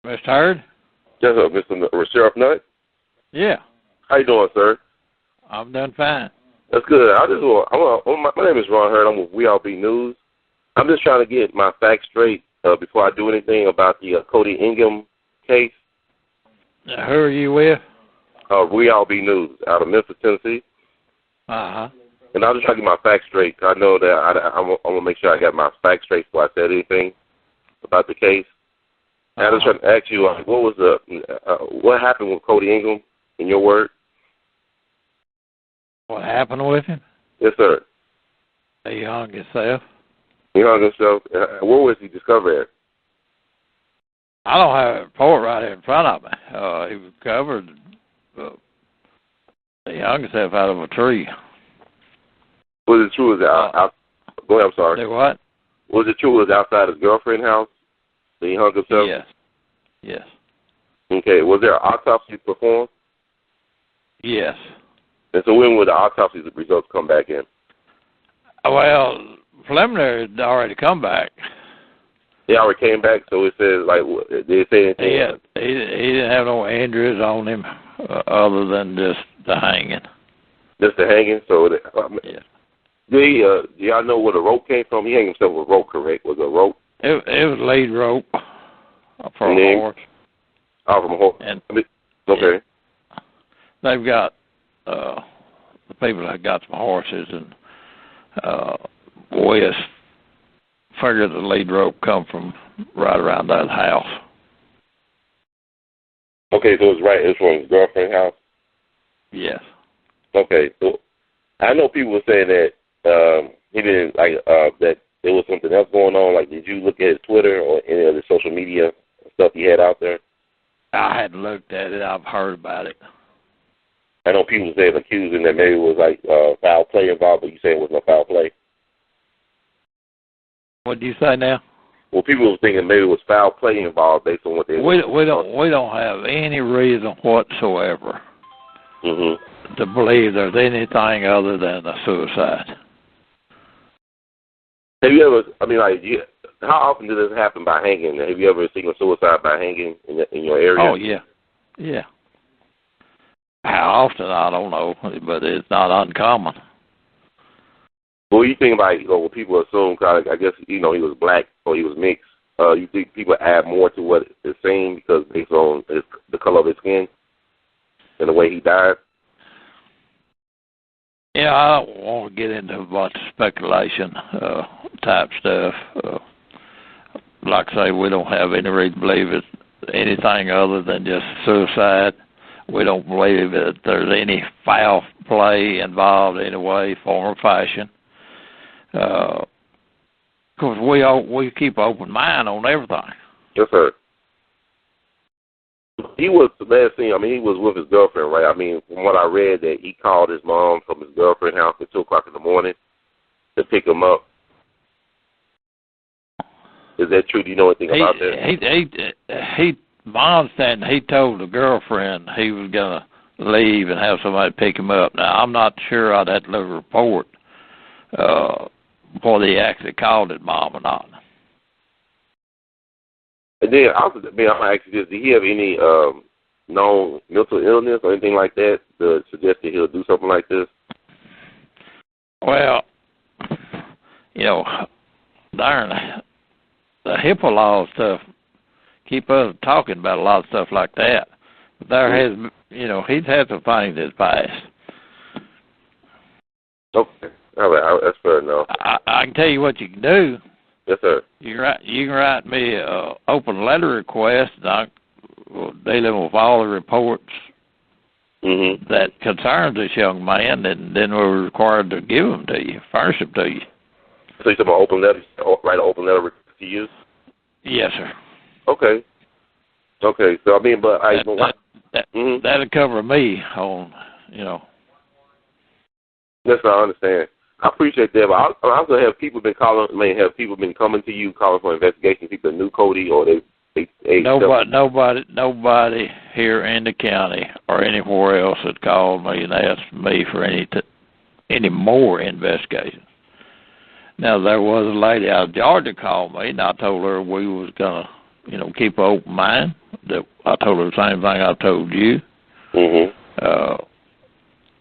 Mr. Hurd? Yes, sir, Mr. Sheriff Nutt. Yeah. How you doing, sir? I'm doing fine. That's good. My name is Ron Hurd. I'm with WeAllBe News. I'm just trying to get my facts straight before I do anything about the Kody Ingham case. Who are you with? WeAllBe News out of Memphis, Tennessee. Uh-huh. And I'll just try to get my facts straight. I know that I want to make sure I got my facts straight before I said anything about the case. And I was trying to ask you, what happened with Kody Ingham, in your word? What happened with him? Yes, sir. He hung himself. He hung himself. Where was he discovered at? I don't have a report right here in front of me. He was covered. He hung himself out of a tree. Was it true? Go ahead, I'm sorry. Say what? Was it true it was outside his girlfriend's house that he hung himself? Yes. Yes. Okay. Was there an autopsy performed? Yes. And so when will the autopsy results come back in? Well, preliminary had already come back. They already came back, so it says, did they say anything? He didn't have no injuries on him other than just the hanging. Just the hanging? So, yeah. Do y'all know where the rope came from? He hung himself with a rope, correct? Was it a rope? It was lead rope for a horse. Oh, from a horse. Okay. They've got the people that got some horses, and West figured the lead rope come from right around that house. Okay, so it's from his girlfriend's house? Yes. Okay, so I know people were saying that he didn't that there was something else going on. Like, did you look at his Twitter or any of the social media stuff he had out there? I hadn't looked at it. I've heard about it. I know people saying accusing that maybe it was foul play involved, but you saying it was no foul play. What do you say now? Well, people were thinking maybe it was foul play involved based on what they. We don't have any reason whatsoever to believe there's anything other than a suicide. Have you ever? How often does this happen by hanging? Have you ever seen a suicide by hanging in your area? Oh yeah, yeah. How often I don't know, but it's not uncommon. Well, you think about what people assume, cause I guess he was black or he was mixed. You think people add more to what it's saying because based on the color of his skin and the way he died? Yeah, I don't want to get into a bunch of speculation type stuff. Like I say, we don't have any reason to believe it's anything other than just suicide. We don't believe that there's any foul play involved in any way, form, or fashion. Because we keep an open mind on everything. Yes, sir. He was last thing. He was with his girlfriend, right? From what I read, that he called his mom from his girlfriend's house at 2:00 in the morning to pick him up. Is that true? Do you know anything about that? My understanding, he told the girlfriend he was going to leave and have somebody pick him up. Now, I'm not sure I'd have to look at a report before they actually called it mom or not. And then, I'm going to ask you this. Did he have any known mental illness or anything like that to suggest that he'll do something like this? Well, darn, the HIPAA law stuff keep us talking about a lot of stuff like that. But there has, he's had some things in his past. Okay. All right. That's fair enough. I can tell you what you can do. Yes, sir. You can write me an open letter request, and dealing with all the reports that concerns this young man, and then we're required to give them to you, furnish them to you. So you're talking about open letter, write an open letter to you? Yes, sir. Okay. Okay. So that'll cover me on, Yes, I understand. I appreciate that, but I also have people been coming to you calling for investigation. People that knew Kody, or they nobody here in the county or anywhere else had called me and asked me for any more investigation. Now, there was a lady out of Georgia called me, and I told her we was going to keep an open mind. That I told her the same thing I told you.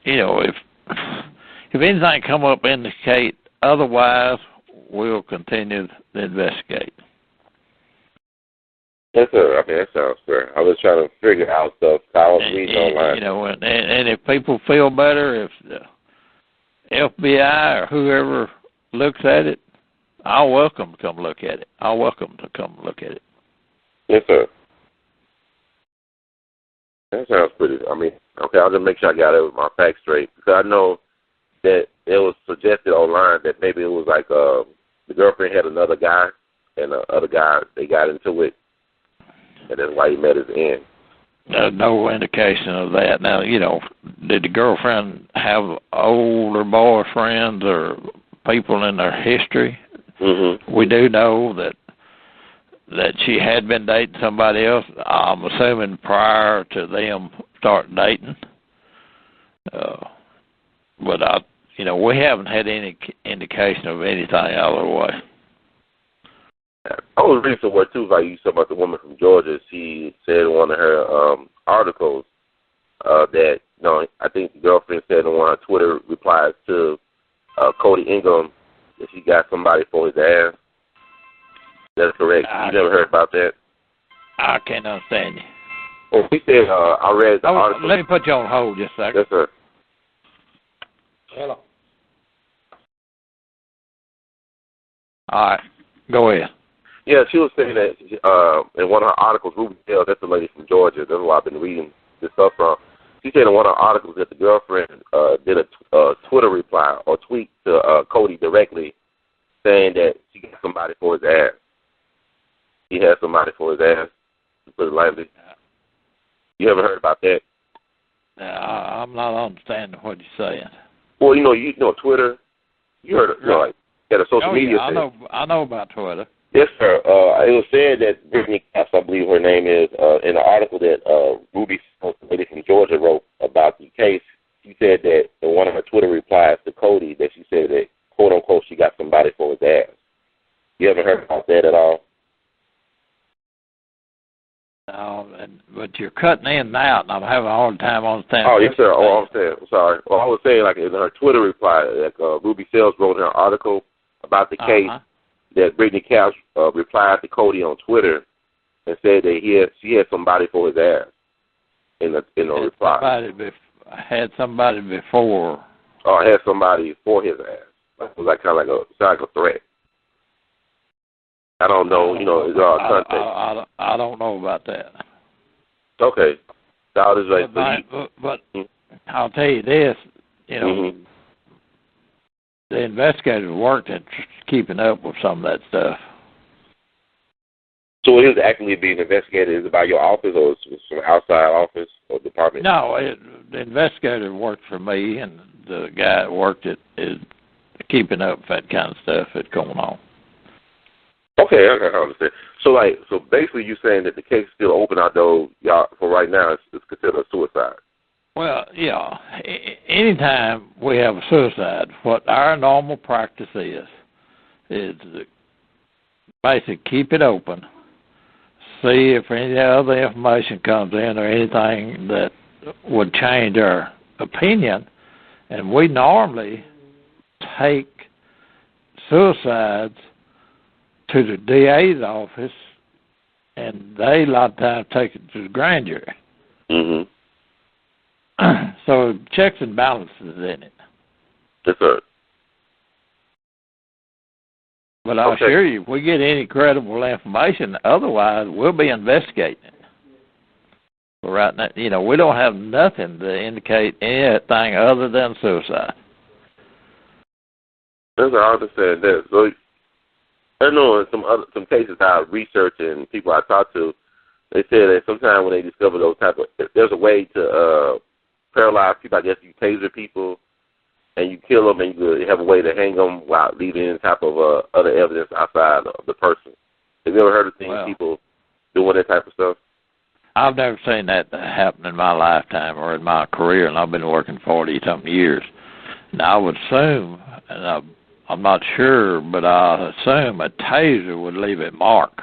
If anything come up indicate otherwise, we'll continue to investigate. Yes, sir. I mean, that sounds fair. I was trying to figure out stuff. I was reading online. And if people feel better, if the FBI or whoever looks at it, I'll welcome to come look at it. Yes, sir. That sounds pretty. I mean, okay, I'll just make sure I got my facts straight, because I know that it was suggested online that maybe it was like the girlfriend had another guy, and the other guy, they got into it, and that's why he met his end. No indication of that. Now, did the girlfriend have older boyfriends or people in their history? We do know that she had been dating somebody else, I'm assuming prior to them starting dating. But we haven't had any indication of anything other way. I was reading somewhere too, like you said about the woman from Georgia. She said in one of her articles that I think the girlfriend said in one of her Twitter replies to Kody Ingham that she got somebody for his ass. That's correct. You never heard about that? I can't understand you. Well, he said, I read the article. Let me put you on hold just a second. Yes, sir. Hello. All right. Go ahead. Yeah, she was saying that in one of her articles, Ruby Hill, that's the lady from Georgia, that's where I've been reading this stuff from. She said in one of her articles that the girlfriend did a Twitter reply or tweet to Kody directly saying that she got somebody for his ass. He had somebody for his ass, to put it lightly. You ever heard about that? I'm not understanding what you're saying. Well, you know Twitter. You heard it, like at a social media thing. I know about Twitter. Yes, sir. It was said that Brittany Cass, I believe her name is, in an article that Ruby, the lady from Georgia, wrote about the case. She said that in one of her Twitter replies to Kody that she said that, quote unquote, she got somebody for his ass. You ever heard about that at all? No, but you're cutting in and out, and I'm having a hard time understanding. Oh, yes, sir. I'm sorry. Well, I was saying, like, in her Twitter reply, like Ruby Sales wrote in her article about the case that Brittany Cash replied to Kody on Twitter and said that she had somebody for his ass in the reply. Had somebody before. Oh, had somebody for his ass. It was like kind of like a threat. I don't know, it's all context. I don't know about that. Okay. But I'll tell you this, the investigators worked at keeping up with some of that stuff. So it is actively being investigated. Is it by your office or is it some outside office or department? No, the investigator worked for me, and the guy that worked it is keeping up with that kind of stuff that's going on. Okay, I understand. So basically you're saying that the case is still open, although y'all, for right now, it's considered a suicide. Well, yeah. Anytime we have a suicide, what our normal practice is to basically keep it open, see if any other information comes in or anything that would change our opinion, and we normally take suicides to the DA's office, and they a lot of times take it to the grand jury. So checks and balances in it. Yes, sir. But I'll assure you, if we get any credible information, otherwise we'll be investigating it. But right now, we don't have nothing to indicate anything other than suicide. Yes, I understand that. So I know in some cases I research and people I talk to, they say that sometimes when they discover those there's a way to paralyze people. I guess you taser people and you kill them, and you have a way to hang them while leaving any type of other evidence outside of the person. Have you ever heard of people doing that type of stuff? I've never seen that happen in my lifetime or in my career, and I've been working 40-something years. Now I would assume, and I'm not sure, but I assume a taser would leave a mark.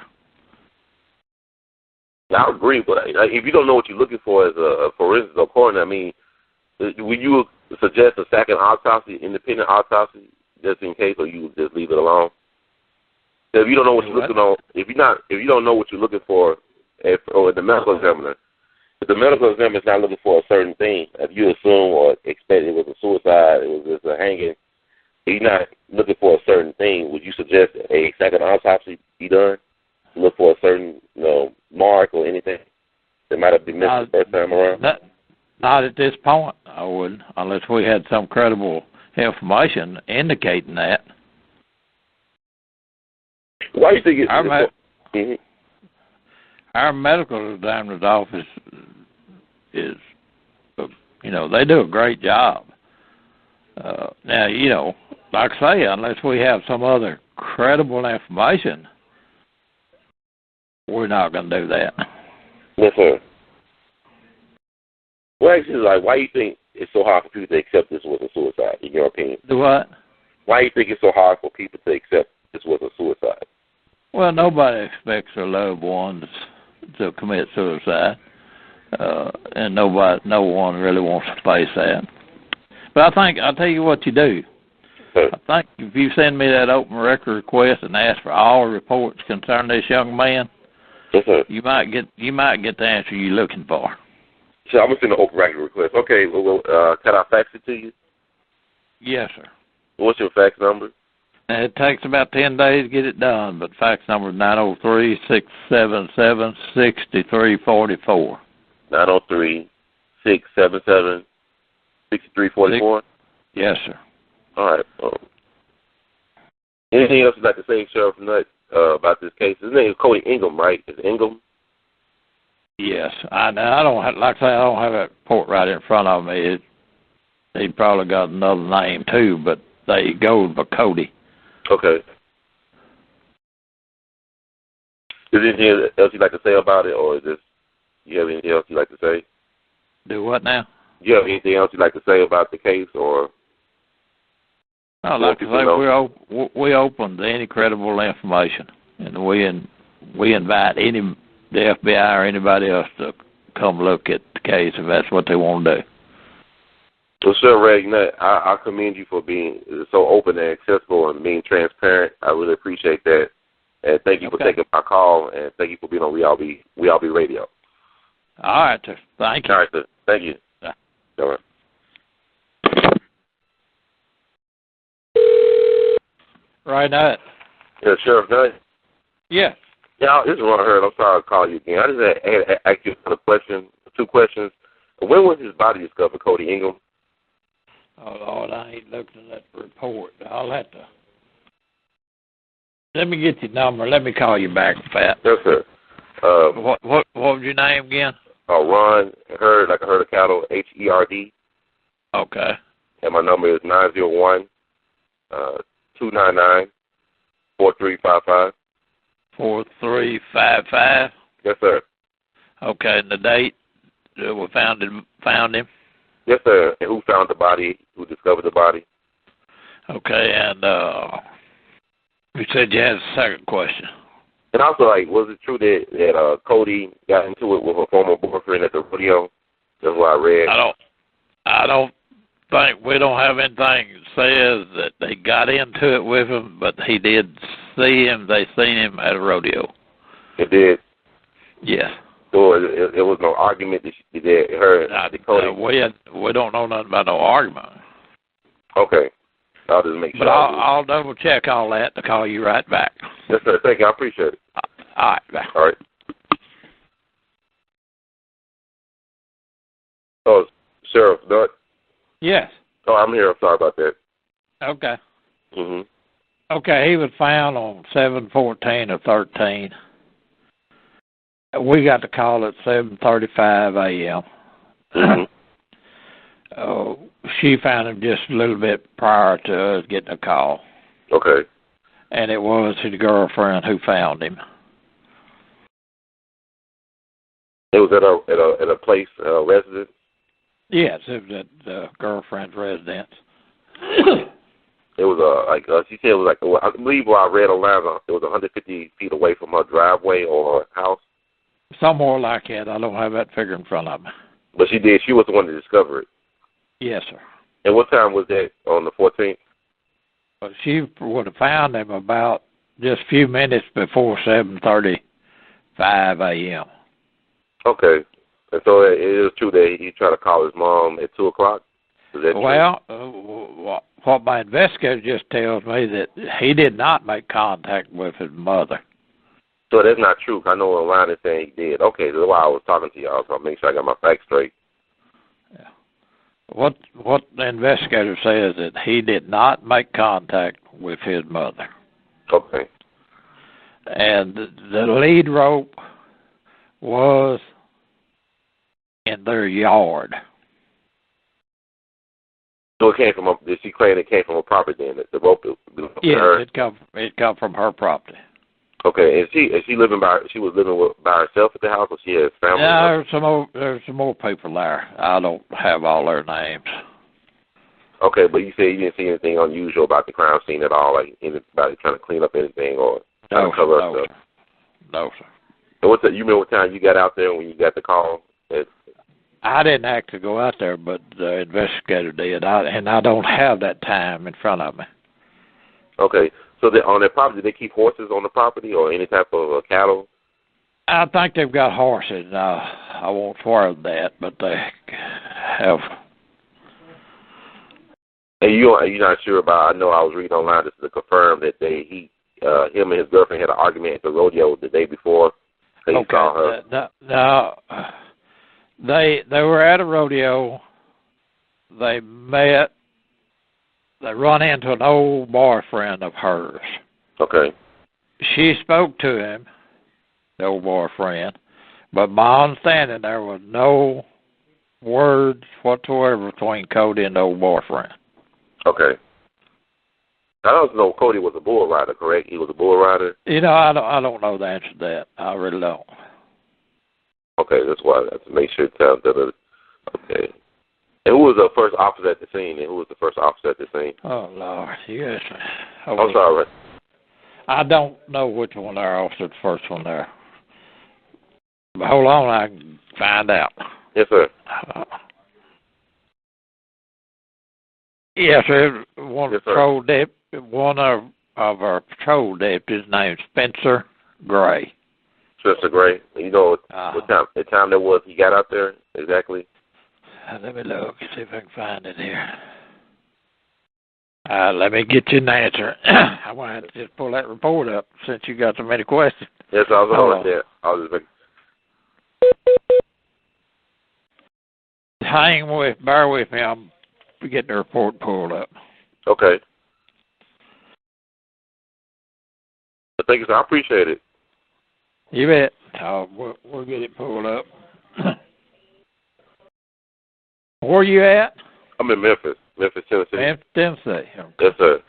I agree, but if you don't know what you're looking for as for instance, a coroner, I mean, would you suggest a second autopsy, independent autopsy, just in case, or you would just leave it alone? If you don't know what you're looking on, if you don't know what you're looking for, or the medical examiner, if the medical examiner is not looking for a certain thing, if you assume or expect it was a suicide, it was just a hanging, if you're not looking for a certain thing, would you suggest a second autopsy be done? Look for a certain, mark or anything that might have been missed the first time around? Not at this point, I wouldn't, unless we had some credible information indicating that. Why do you think it's... Our medical examiner's office is, they do a great job. Now, like I say, unless we have some other credible information, we're not going to do that. Yes, sir. Well, actually, why do you think it's so hard for people to accept this was a suicide, in your opinion? Do what? Why do you think it's so hard for people to accept this was a suicide? Well, nobody expects their loved ones to commit suicide, and no one really wants to face that. But I'll tell you what you do. Sir. I think if you send me that open record request and ask for all reports concerning this young man, yes, sir. you might get the answer you're looking for. So I'm gonna send an open record request. Okay, well, can I fax it to you? Yes, sir. What's your fax number? It takes about 10 days to get it done, but fax number is 903-677-6344. 903-677-6344? Yes, sir. All right. Anything else you'd like to say, Sheriff Nutt, about this case? His name is Kody Ingham, right? Is it Ingham? Yes. I don't have, like I say, I don't have that report right in front of me. He probably got another name, too, but they go by Kody. Okay. Is there anything else you'd like to say about it, or is this, you have anything else you'd like to say? Do what now? Do you have anything else you'd like to say about the case, or? No, like I say, we're open to any credible information, and we invite the FBI or anybody else to come look at the case if that's what they want to do. Well, Sir Ray Nutt, I commend you for being so open and accessible and being transparent. I really appreciate that. And thank you for taking my call, and thank you for being on We All Be Radio. All right, sir. Thank you. All right, sir. Thank you. Yeah. All right. Right, Nutt. Yeah, Sheriff Nutt. Yeah. Yeah, this is Ron Hurd. I'm sorry to call you again. I just had to ask you two questions. When was his body discovered, Kody Ingham? Oh, Lord, I ain't looked at that report. I'll have to. Let me get your number. Let me call you back, Pat. Yes, sir. What was your name again? Ron Hurd, like a herd of cattle, Herd. Okay. And my number is 901-299-4355. 4355? Yes, sir. Okay, and the date we found him? Yes, sir. And who found the body? Who discovered the body? Okay, and you said you had a second question. And also, was it true that Kody got into it with a former boyfriend at the rodeo? That's what I read. I don't think, we don't have anything that says that they got into it with him, but he did see him. They seen him at a rodeo. It did? Yes. So it was no argument that Kody? We don't know nothing about no argument. Okay. I'll just make sure. But I'll double check all that to call you right back. Yes, sir. Thank you. I appreciate it. All right. Bye. All right. Oh, Sheriff Nutt? Yes. Oh, I'm here. I'm sorry about that. Okay. Mm-hmm. Okay, he was found on 7/14/13. We got the call at 7:35 a.m. Mm-hmm. She found him just a little bit prior to us getting a call. Okay. And it was his girlfriend who found him. It was at a place, residence? Yes, it was at the girlfriend's residence. It was she said it was I believe what I read online, it was 150 feet away from her driveway or her house. Somewhere like that. I don't have that figure in front of me. But she did. She was the one to discover it. Yes, sir. And what time was that on the 14th? Well, she would have found him about just a few minutes before 7:35 a.m. Okay. And so it is true that he tried to call his mom at 2 o'clock? Is that true? Well, what my investigator just tells me that he did not make contact with his mother. So that's not true. I know Ryan is saying he did. Okay, that's why I was talking to y'all, so I'll make sure I got my facts straight. Yeah. What the investigator says that he did not make contact with his mother. Okay. And the lead rope was in their yard. So it came from did she claim it came from a property then? The rope belonged to her? Yes, it come from her property. Okay, and she was living by herself at the house, or she had family? Yeah, there's some more people there. I don't have all their names. Okay, but you say you didn't see anything unusual about the crime scene at all, like anybody trying to clean up anything or trying to cover up stuff? No, sir. And you remember what time you got out there when you got the call? I didn't actually go out there, but the investigator did, and I don't have that time in front of me. Okay. So on their property, they keep horses on the property or any type of cattle? I think they've got horses. I won't swear to that, but they have. And you're not sure about? I know I was reading online just to confirm that him and his girlfriend had an argument at the rodeo the day before. Okay. Saw her. No, they were at a rodeo. They met. They run into an old boyfriend of hers. Okay. She spoke to him, the old boyfriend, but my understanding there was no words whatsoever between Kody and the old boyfriend. Okay. I don't know Kody was a bull rider, correct? He was a bull rider? I don't know the answer to that. I really don't. Okay, that's why I have to make sure to tell them. Okay. And who was the first officer at the scene? Oh, Lord, yes. I'm sorry. I don't know which one there officer the first one there. But hold on, I can find out. Yes, sir. Yes, sir. One of our patrol deputies named Spencer Gray. Spencer Gray. You know what time that was he got out there exactly? Let me look, see if I can find it here. Let me get you an answer. I want to have to just pull that report up since you got so many questions. Yes, I was on there. Bear with me. I'm getting the report pulled up. Okay. Thank you, sir. I appreciate it. You bet. We'll get it pulled up. Where are you at? I'm in Memphis, Tennessee. Memphis, Tennessee. Okay. Yes, sir.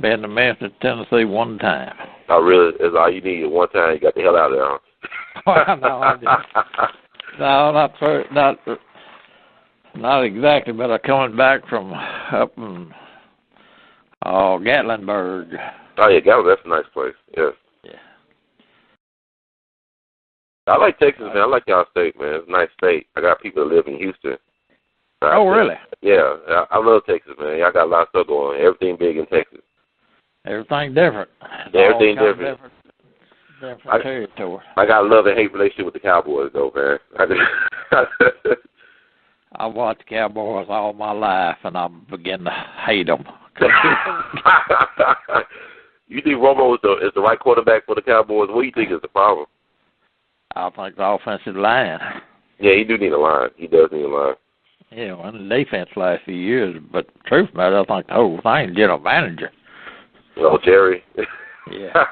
Been to Memphis, Tennessee one time. Oh, really? That's all you need. One time, you got the hell out of there, huh? Not exactly, but I'm coming back from up in Gatlinburg. Oh, yeah, Gatlinburg, that's a nice place, yes. Yeah. I like Texas, man. I like y'all state, man. It's a nice state. I got people that live in Houston. Oh, really? Yeah, I love Texas, man. Y'all got a lot of stuff going on. Everything big in Texas. Everything different. Everything different. Different territory. I got a love and hate relationship with the Cowboys, though, man. I watched Cowboys all my life, and I'm beginning to hate them. You think Romo is the right quarterback for the Cowboys? What do you think is the problem? I think the offensive line. Yeah, he do need a line. He does need a line. Yeah, well, the defense last few years, but the truth matter, I think the whole thing is general manager. Oh, Jerry. Yeah.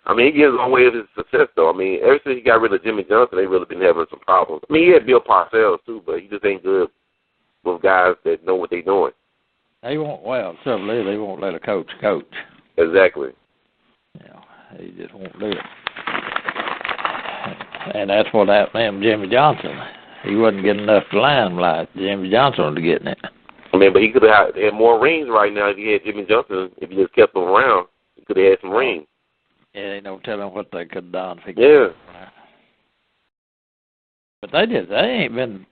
I mean, he gets on way of his success, though. I mean, ever since he got rid of Jimmy Johnson, they really been having some problems. I mean, he had Bill Parcells, too, but he just ain't good with guys that know what they're doing. They won't let a coach. Exactly. Yeah, he just won't do it. And that's what happened to Jimmy Johnson. He wasn't getting enough limelight. Jimmy Johnson was getting it. I mean, but he could have had more rings right now if he had Jimmy Johnson. If he just kept him around, he could have had some rings. ain't no telling what they could have done. If Yeah. But they ain't been,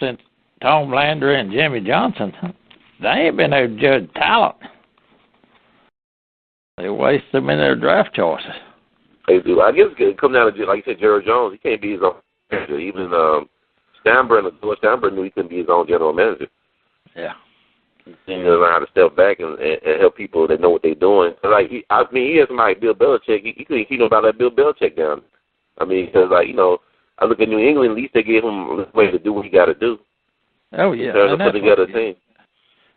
since Tom Landry and Jimmy Johnson, they ain't been able to judge talent. They waste them in their draft choices. They do. I guess it comes down to, like you said, Jerry Jones. He can't be his own manager. Even George Steinbrenner knew he couldn't be his own general manager. Yeah. He needs to learn how to step back and help people that know what they're doing. Like, he has somebody, Bill Belichick. He couldn't keep about that Bill Belichick down. I mean, because, I look at New England, at least they gave him a way to do what he got to do. Oh, yeah. To put together a team.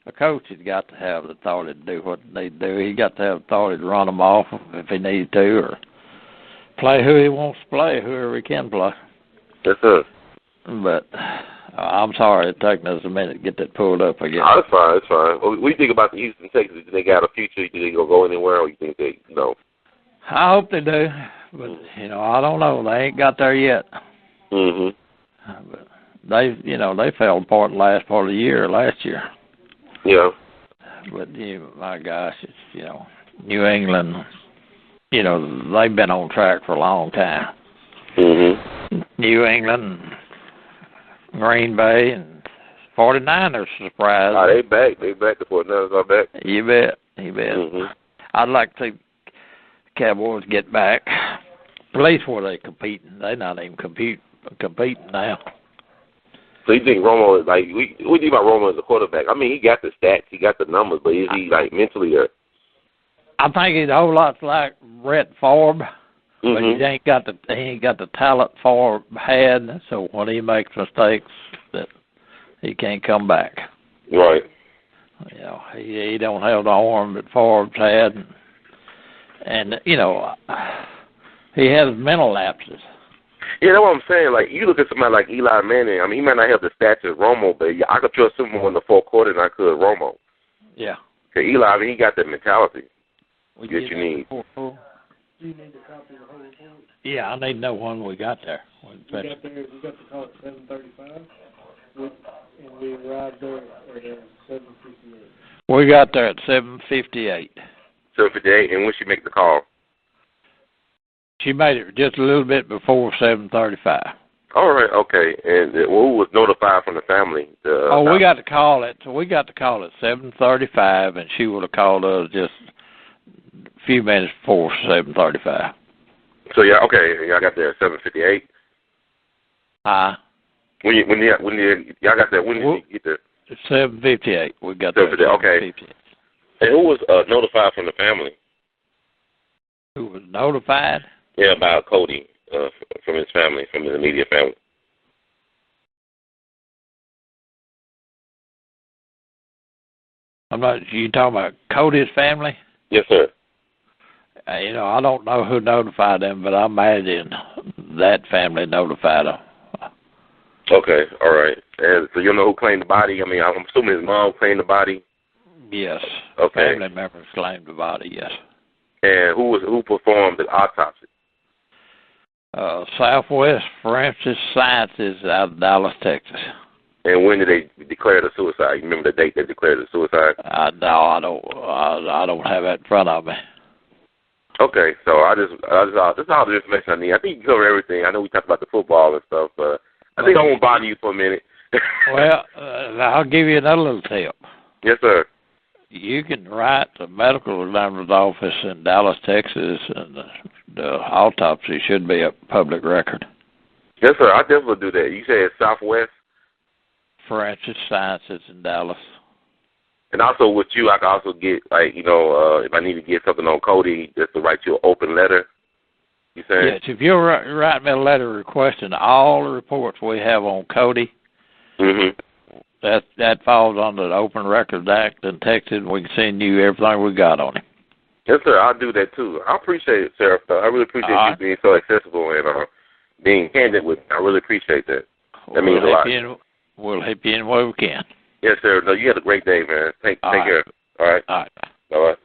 A coach has got to have the authority to do what they do. He got to have authority to run them off if he needs to, or play who he wants to play, whoever he can play. Yes, sir. But I'm sorry it's taking us a minute to get that pulled up again. Oh, it's fine. It's fine. What do you think about the Houston Texans? Do they got a future? Do they go anywhere, or you think they, I hope they do, but, I don't know. They ain't got there yet. Mm-hmm. But they fell apart the last part of the year last year. Yeah. But, my gosh, it's, New England, they've been on track for a long time. Mm-hmm. New England, Green Bay, and 49ers surprised. Oh, they back. They back. The 49ers are back. You bet. Mm-hmm. I'd like to see Cowboys get back. At least where they competing. They're not even competing now. So you think Romo is what do you think about Romo as a quarterback? I mean, he got the stats, he got the numbers, but is he mentally there? I think he's a whole lot like Brett Favre, but he ain't got the talent Favre had. So when he makes mistakes, that he can't come back. Right. He don't have the arm that Favre's had, and he has mental lapses. Yeah, that's what I'm saying. Like, you look at somebody like Eli Manning. I mean, he might not have the stats as Romo, but I could trust him more in the fourth quarter than I could Romo. Yeah. Because Eli, he got that mentality that you need. Do you need a copy of the whole report? Yeah, I need to know when we got there. We got the call at 7:35, and we arrived there at 7:58. We got there at 7:58. 7:58, and when she make the call? She made it just a little bit before 7:35. All right, okay. And who was notified from the family? We got the call at 7:35, and she would have called us just a few minutes before 7:35. So yeah, okay. Y'all got there at 7:58. When y'all got there? When did you get there? 7:58. We got there. 7:58. Okay. And who was notified from the family? Who was notified? Yeah, about Kody from his family, from the immediate family. You talking about Kody's family? Yes, sir. I don't know who notified them, but I imagine that family notified them. Okay, all right. And so you know who claimed the body? I mean, I'm assuming his mom claimed the body? Yes. Okay. Family members claimed the body, yes. And who performed the autopsy? Southwest Forensic Sciences out of Dallas, Texas. And when did they declare the suicide? You remember the date they declared the suicide? No, I don't have that in front of me. Okay, so this is all the information I need. I think you covered everything. I know we talked about the football and stuff, but I think I won't bother you for a minute. Well, I'll give you another little tip. Yes, sir. You can write the medical examiner's office in Dallas, Texas, and the autopsy should be a public record. Yes, sir. I'll definitely do that. You say it's Southwest? Forensic Sciences in Dallas. And also with you, I can also get, if I need to get something on Kody, just to write you an open letter. You saying? Yes, if you'll write me a letter requesting all the reports we have on Kody, that falls under the Open Records Act in Texas, and we can send you everything we got on him. Yes, sir. I'll do that, too. I appreciate it, Sheriff. I really appreciate you being so accessible and being candid with me. I really appreciate that. That means a lot. We'll help you in the way we can. Yes, sir. No, you had a great day, man. Take care. All right. All right. All right.